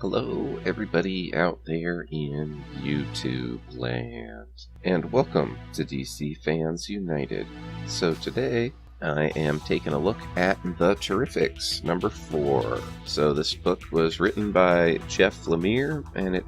Hello, everybody out there in YouTube land, and welcome to DC Fans United. So today, I am taking a look at The Terrifics, number 4. So this book was written by Jeff Lemire, and it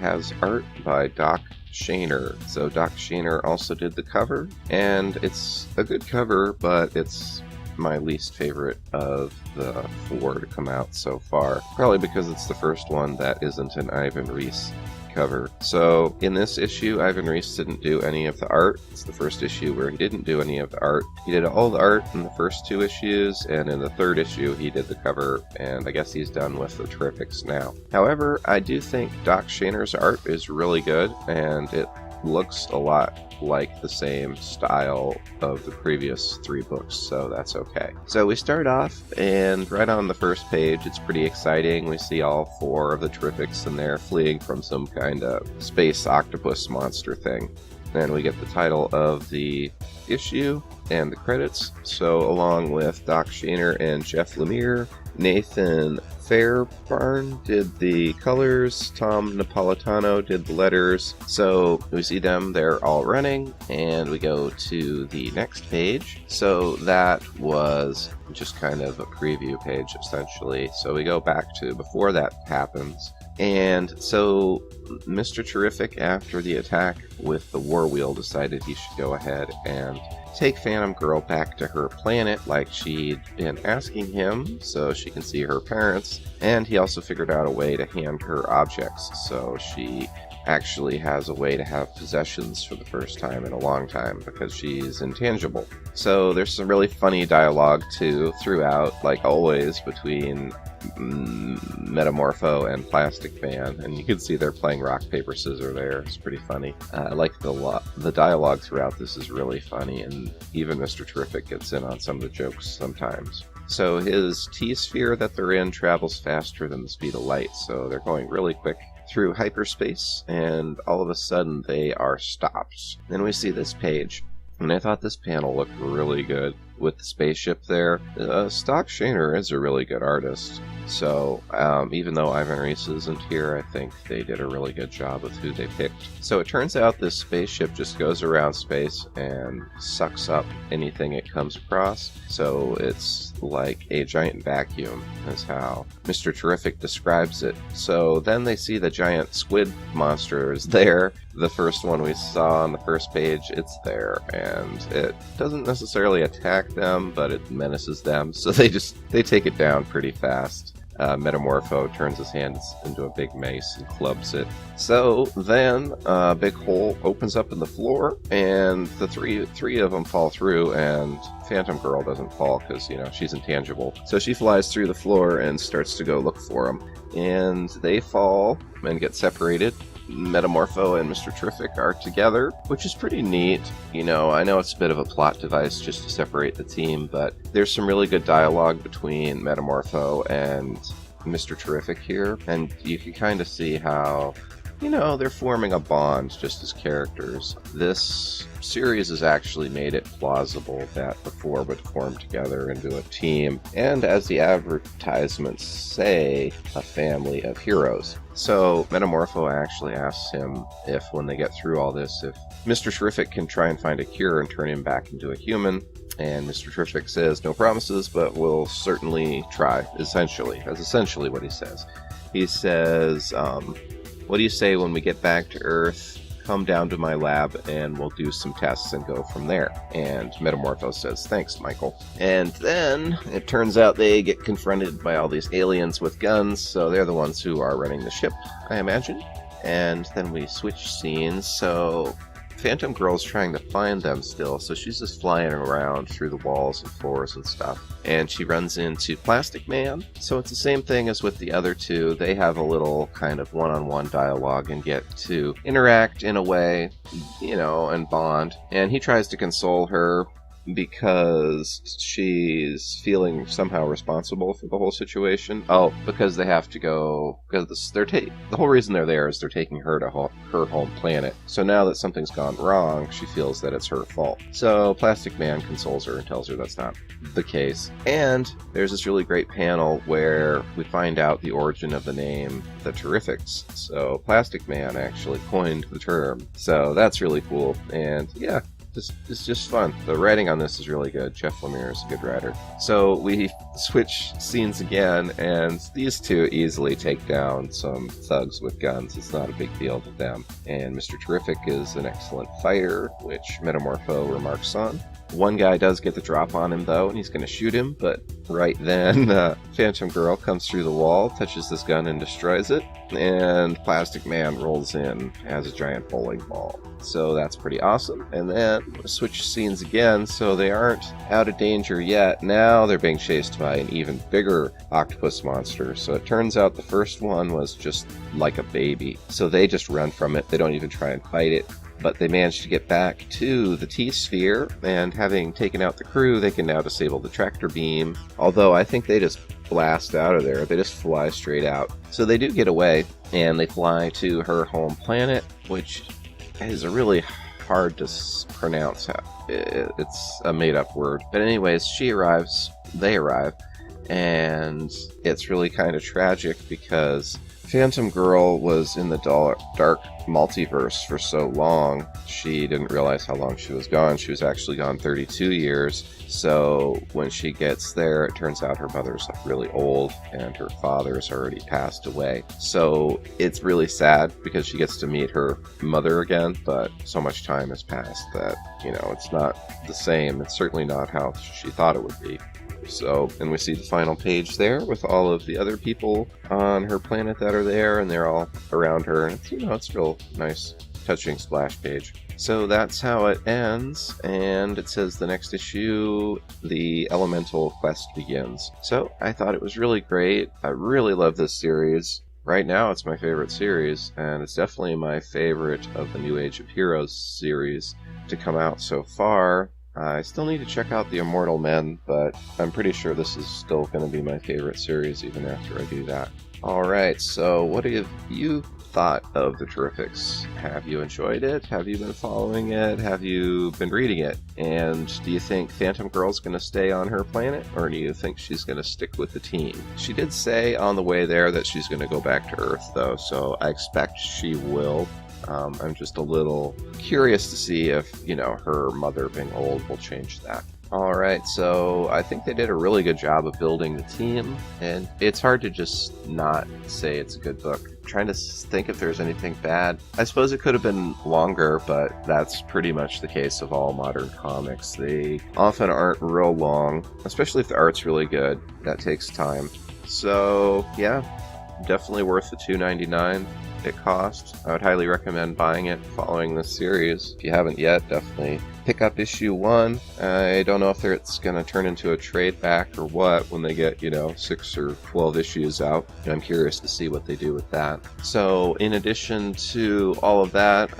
has art by Doc Shaner. So Doc Shaner also did the cover, and it's a good cover, but it's my least favorite of the 4 to come out so far. Probably because it's the first one that isn't an Ivan Reis cover. So in this issue, Ivan Reis didn't do any of the art. It's the first issue where he didn't do any of the art. He did all the art in the first 2 issues, and in the 3rd issue he did the cover, and I guess he's done with the Terrifics now. However, I do think Doc Shaner's art is really good, and it looks a lot like the same style of the previous 3 books, so that's okay. So we start off, and right on the first page, it's pretty exciting. We see all 4 of the Terrifics, and they're fleeing from some kind of space octopus monster thing. Then we get the title of the issue and the credits. So along with Doc Shaner and Jeff Lemire, Nathan Fairbarn did the colors, Tom Napolitano did the letters. So we see them, they're all running, and we go to the next page. So that was just kind of a preview page, essentially. So we go back to before that happens. And so Mr. Terrific, after the attack with the War Wheel, decided he should go ahead and take Phantom Girl back to her planet like she'd been asking him so she can see her parents. And he also figured out a way to hand her objects, so she actually has a way to have possessions for the first time in a long time because she's intangible. So there's some really funny dialogue too throughout, like always, between Metamorpho and Plastic Man, and you can see they're playing rock paper scissors there. It's pretty funny. I like the dialogue throughout. This is really funny, and even Mr. Terrific gets in on some of the jokes sometimes. So his T-sphere that they're in travels faster than the speed of light, so they're going really quick through hyperspace, and all of a sudden they are stopped. Then we see this page, and I thought this panel looked really good with the spaceship there. Doc Shaner is a really good artist, so even though Ivan Reis isn't here, I think they did a really good job with who they picked. So it turns out this spaceship just goes around space and sucks up anything it comes across, so it's like a giant vacuum is how Mr. Terrific describes it. So then they see the giant squid monster is there. The first one we saw on the first page, it's there, and it doesn't necessarily attack them, but it menaces them, so they take it down pretty fast. Metamorpho turns his hands into a big mace and clubs it. So then a big hole opens up in the floor, and the three of them fall through, and Phantom Girl doesn't fall because, she's intangible. So she flies through the floor and starts to go look for them, and they fall and get separated. Metamorpho and Mr. Terrific are together, which is pretty neat. I know it's a bit of a plot device just to separate the team, but there's some really good dialogue between Metamorpho and Mr. Terrific here, and you can kind of see how, they're forming a bond just as characters. This series has actually made it plausible that the 4 would form together into a team, and as the advertisements say, a family of heroes. So Metamorpho actually asks him if, when they get through all this, if Mr. Terrific can try and find a cure and turn him back into a human. And Mr. Terrific says, no promises, but we'll certainly try, essentially. That's essentially what he says. He says, what do you say when we get back to Earth? Come down to my lab and we'll do some tests and go from there. And Metamorpho says, thanks, Michael. And then it turns out they get confronted by all these aliens with guns, so they're the ones who are running the ship, I imagine. And then we switch scenes, so Phantom Girl's trying to find them still, so she's just flying around through the walls and floors and stuff. And she runs into Plastic Man, so it's the same thing as with the other 2. They have a little kind of one-on-one dialogue and get to interact in a way, and bond. And he tries to console her, because she's feeling somehow responsible for the whole situation. Oh, because they have to go, because the whole reason they're there is they're taking her to her home planet. So now that something's gone wrong, she feels that it's her fault. So Plastic Man consoles her and tells her that's not the case. And there's this really great panel where we find out the origin of the name the Terrifics. So Plastic Man actually coined the term. So that's really cool. And yeah, it's just fun. The writing on this is really good. Jeff Lemire is a good writer. So we switch scenes again, and these two easily take down some thugs with guns. It's not a big deal to them. And Mr. Terrific is an excellent fighter, which Metamorpho remarks on. One guy does get the drop on him, though, and he's going to shoot him, but right then, Phantom Girl comes through the wall, touches this gun, and destroys it, and Plastic Man rolls in as a giant bowling ball. So that's pretty awesome. And then switch scenes again, so they aren't out of danger yet. Now they're being chased by an even bigger octopus monster. So it turns out the first one was just like a baby. So they just run from it. They don't even try and fight it. But they managed to get back to the T-sphere, and having taken out the crew, they can now disable the tractor beam. Although I think they just blast out of there. They just fly straight out. So they do get away, and they fly to her home planet, which is a really hard to pronounce. It's a made-up word. But anyways, they arrive, and it's really kind of tragic because Phantom Girl was in the dark multiverse for so long, she didn't realize how long she was gone. She was actually gone 32 years. So when she gets there, it turns out her mother's really old and her father's already passed away. So it's really sad because she gets to meet her mother again, but so much time has passed that, it's not the same. It's certainly not how she thought it would be. So, and we see the final page there with all of the other people on her planet that are there, and they're all around her, and it's real nice, touching splash page. So that's how it ends, and it says the next issue, the Elemental Quest begins. So I thought it was really great. I really love this series. Right now it's my favorite series, and it's definitely my favorite of the New Age of Heroes series to come out so far. I still need to check out The Immortal Men, but I'm pretty sure this is still going to be my favorite series even after I do that. Alright, so what have you thought of the Terrifics? Have you enjoyed it? Have you been following it? Have you been reading it? And do you think Phantom Girl's going to stay on her planet, or do you think she's going to stick with the team? She did say on the way there that she's going to go back to Earth, though, so I expect she will. I'm just a little curious to see if, her mother being old will change that. Alright, so I think they did a really good job of building the team, and it's hard to just not say it's a good book. I'm trying to think if there's anything bad. I suppose it could have been longer, but that's pretty much the case of all modern comics. They often aren't real long, especially if the art's really good. That takes time. So, yeah, definitely worth the $2.99. It cost. I would highly recommend buying it, following this series. If you haven't yet, definitely pick up issue 1. I don't know if it's going to turn into a trade back or what when they get, 6 or 12 issues out. I'm curious to see what they do with that. So, in addition to all of that,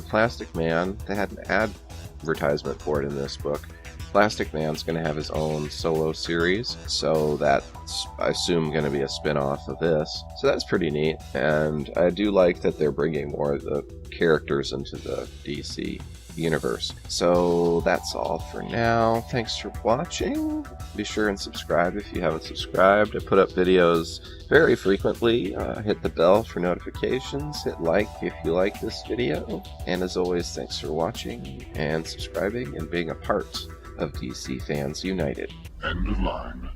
Plastic Man, they had an advertisement for it in this book. Plastic Man's going to have his own solo series, so that's, I assume, going to be a spin-off of this. So that's pretty neat, and I do like that they're bringing more of the characters into the DC universe. So that's all for now. Thanks for watching. Be sure and subscribe if you haven't subscribed. I put up videos very frequently. Hit the bell for notifications. Hit like if you like this video. And as always, thanks for watching and subscribing and being a part of DC Fans United. End of line.